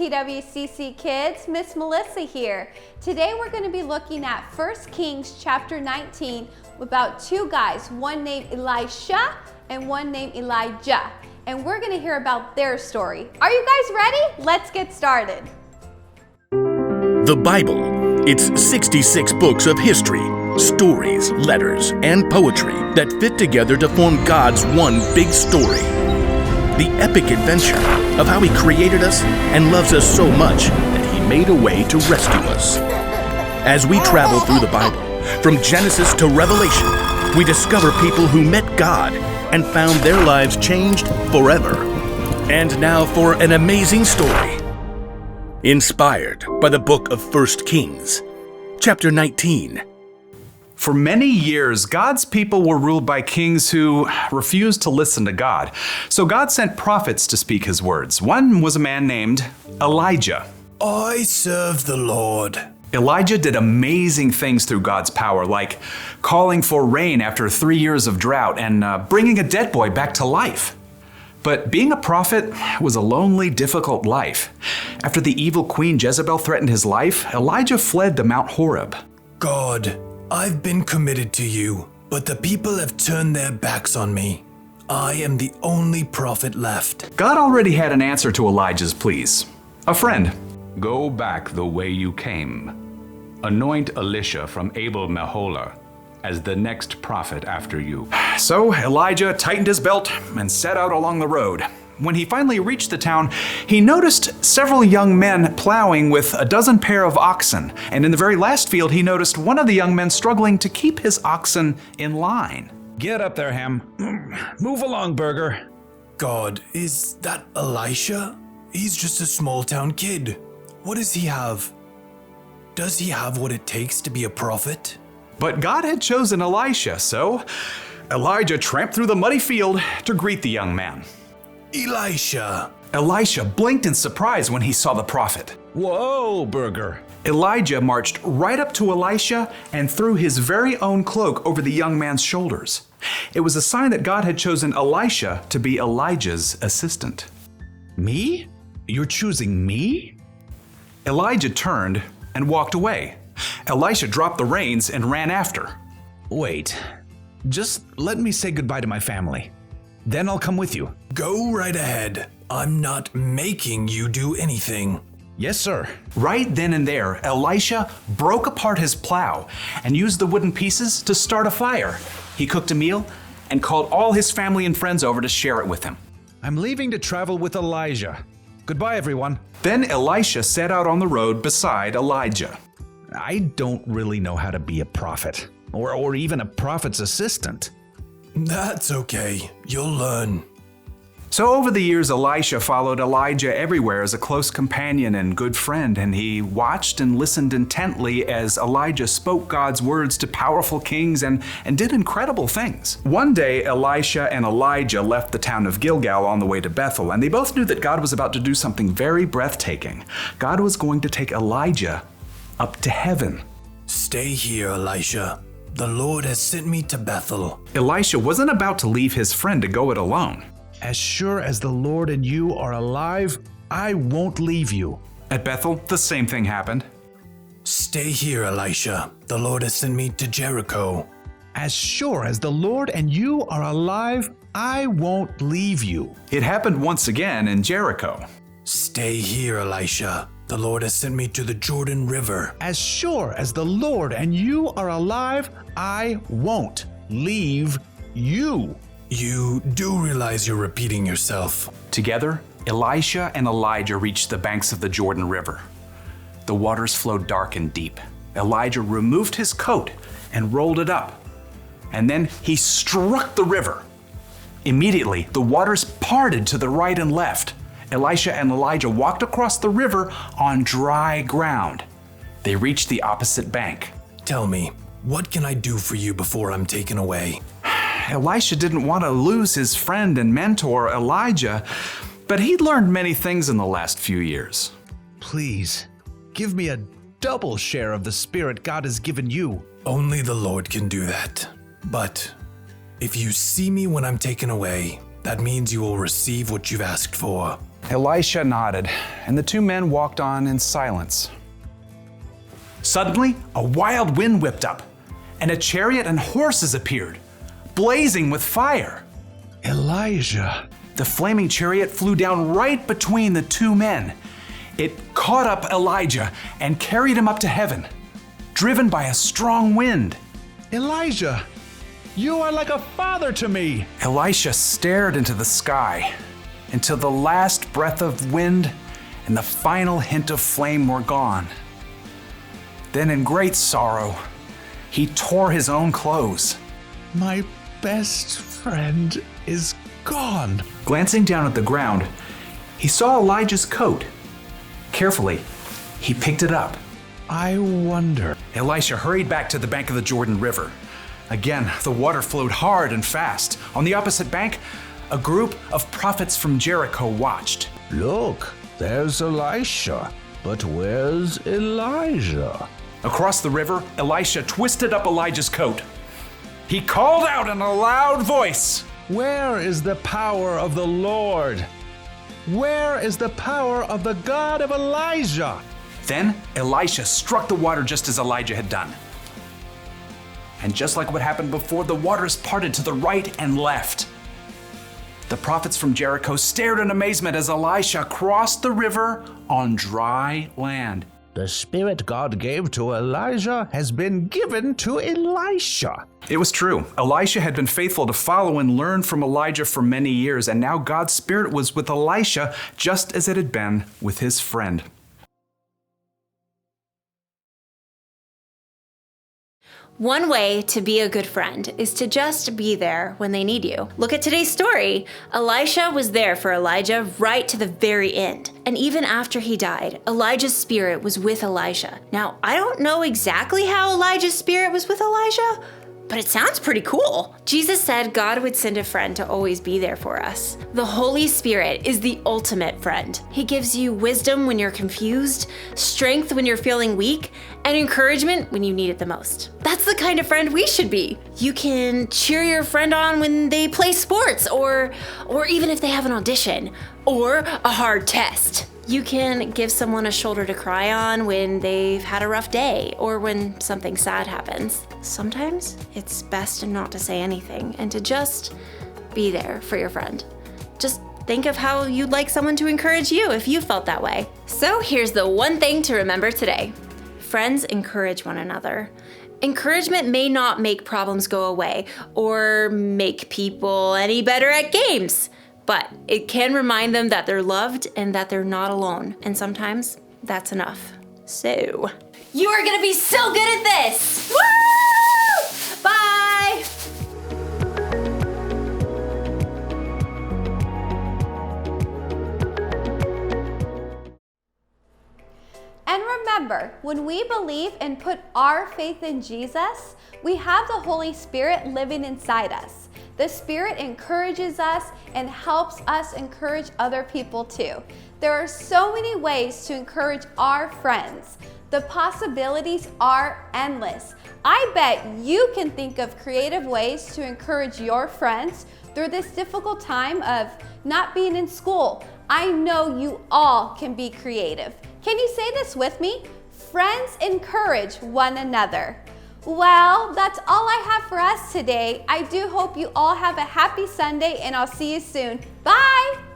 TWCC kids, Miss Melissa here. Today we're going to be looking at 1 Kings chapter 19 about two guys, one named Elisha and one named Elijah. And we're going to hear about their story. Are you guys ready? Let's get started. The Bible. It's 66 books of history, stories, letters, and poetry that fit together to form God's one big story. The epic adventure of how He created us and loves us so much that He made a way to rescue us. As we travel through the Bible, from Genesis to Revelation, we discover people who met God and found their lives changed forever. And now for an amazing story. Inspired by the book of 1 Kings, chapter 19. For many years, God's people were ruled by kings who refused to listen to God. So God sent prophets to speak His words. One was a man named Elijah. I serve the Lord. Elijah did amazing things through God's power, like calling for rain after 3 years of drought and bringing a dead boy back to life. But being a prophet was a lonely, difficult life. After the evil queen Jezebel threatened his life, Elijah fled to Mount Horeb. God, I've been committed to you, but the people have turned their backs on me. I am the only prophet left. God already had an answer to Elijah's pleas. A friend. Go back the way you came. Anoint Elisha from Abel-Meholah as the next prophet after you. So Elijah tightened his belt and set out along the road. When he finally reached the town, he noticed several young men plowing with a dozen pair of oxen. And in the very last field, he noticed one of the young men struggling to keep his oxen in line. Get up there, Ham. Move along, Burger. God, is that Elisha? He's just a small town kid. What does he have? Does he have what it takes to be a prophet? But God had chosen Elisha, so Elijah tramped through the muddy field to greet the young man. Elisha. Elisha blinked in surprise when he saw the prophet. Whoa, Burger. Elijah marched right up to Elisha and threw his very own cloak over the young man's shoulders. It was a sign that God had chosen Elisha to be Elijah's assistant. Me? You're choosing me? Elijah turned and walked away. Elisha dropped the reins and ran after. Wait, just let me say goodbye to my family. Then I'll come with you. Go right ahead. I'm not making you do anything. Yes, sir. Right then and there, Elisha broke apart his plow and used the wooden pieces to start a fire. He cooked a meal and called all his family and friends over to share it with him. I'm leaving to travel with Elijah. Goodbye, everyone. Then Elisha set out on the road beside Elijah. I don't really know how to be a prophet, or even a prophet's assistant. That's okay. You'll learn. So over the years, Elisha followed Elijah everywhere as a close companion and good friend, and he watched and listened intently as Elijah spoke God's words to powerful kings and did incredible things. One day, Elisha and Elijah left the town of Gilgal on the way to Bethel, and they both knew that God was about to do something very breathtaking. God was going to take Elijah up to heaven. Stay here, Elisha. The Lord has sent me to Bethel. Elisha wasn't about to leave his friend to go it alone. As sure as the Lord and you are alive, I won't leave you. At Bethel, the same thing happened. Stay here, Elisha. The Lord has sent me to Jericho. As sure as the Lord and you are alive, I won't leave you. It happened once again in Jericho. Stay here, Elisha. The Lord has sent me to the Jordan River. As sure as the Lord and you are alive, I won't leave you. You do realize you're repeating yourself. Together, Elisha and Elijah reached the banks of the Jordan River. The waters flowed dark and deep. Elijah removed his coat and rolled it up. And then he struck the river. Immediately, the waters parted to the right and left. Elisha and Elijah walked across the river on dry ground. They reached the opposite bank. Tell me, what can I do for you before I'm taken away? Elisha didn't want to lose his friend and mentor, Elijah, but he'd learned many things in the last few years. Please, give me a double share of the Spirit God has given you. Only the Lord can do that. But if you see me when I'm taken away, that means you will receive what you've asked for. Elisha nodded, and the two men walked on in silence. Suddenly, a wild wind whipped up, and a chariot and horses appeared, blazing with fire. Elijah. The flaming chariot flew down right between the two men. It caught up Elijah and carried him up to heaven, driven by a strong wind. Elijah, you are like a father to me. Elisha stared into the sky until the last breath of wind and the final hint of flame were gone. Then, in great sorrow, he tore his own clothes. My best friend is gone. Glancing down at the ground, he saw Elijah's coat. Carefully, he picked it up. I wonder. Elisha hurried back to the bank of the Jordan River. Again, the water flowed hard and fast. On the opposite bank, a group of prophets from Jericho watched. Look, there's Elisha. But where's Elijah? Across the river, Elisha twisted up Elijah's coat. He called out in a loud voice, Where is the power of the Lord? Where is the power of the God of Elijah? Then Elisha struck the water just as Elijah had done. And just like what happened before, the waters parted to the right and left. The prophets from Jericho stared in amazement as Elisha crossed the river on dry land. The spirit God gave to Elijah has been given to Elisha. It was true. Elisha had been faithful to follow and learn from Elijah for many years, and now God's spirit was with Elisha just as it had been with his friend. One way to be a good friend is to just be there when they need you. Look at today's story. Elisha was there for Elijah right to the very end. And even after he died, Elijah's spirit was with Elisha. Now, I don't know exactly how Elijah's spirit was with Elijah, but it sounds pretty cool. Jesus said God would send a friend to always be there for us. The Holy Spirit is the ultimate friend. He gives you wisdom when you're confused, strength when you're feeling weak, and encouragement when you need it the most. That's the kind of friend we should be. You can cheer your friend on when they play sports, or even if they have an audition, or a hard test. You can give someone a shoulder to cry on when they've had a rough day or when something sad happens. Sometimes it's best not to say anything and to just be there for your friend. Just think of how you'd like someone to encourage you if you felt that way. So here's the one thing to remember today. Friends encourage one another. Encouragement may not make problems go away or make people any better at games, but it can remind them that they're loved and that they're not alone. And sometimes that's enough. So, you are gonna be so good at this! Woo! Bye! And remember, when we believe and put our faith in Jesus, we have the Holy Spirit living inside us. The Spirit encourages us and helps us encourage other people too. There are so many ways to encourage our friends. The possibilities are endless. I bet you can think of creative ways to encourage your friends through this difficult time of not being in school. I know you all can be creative. Can you say this with me? Friends encourage one another. Well, that's all I have for us today. I do hope you all have a happy Sunday, and I'll see you soon. Bye!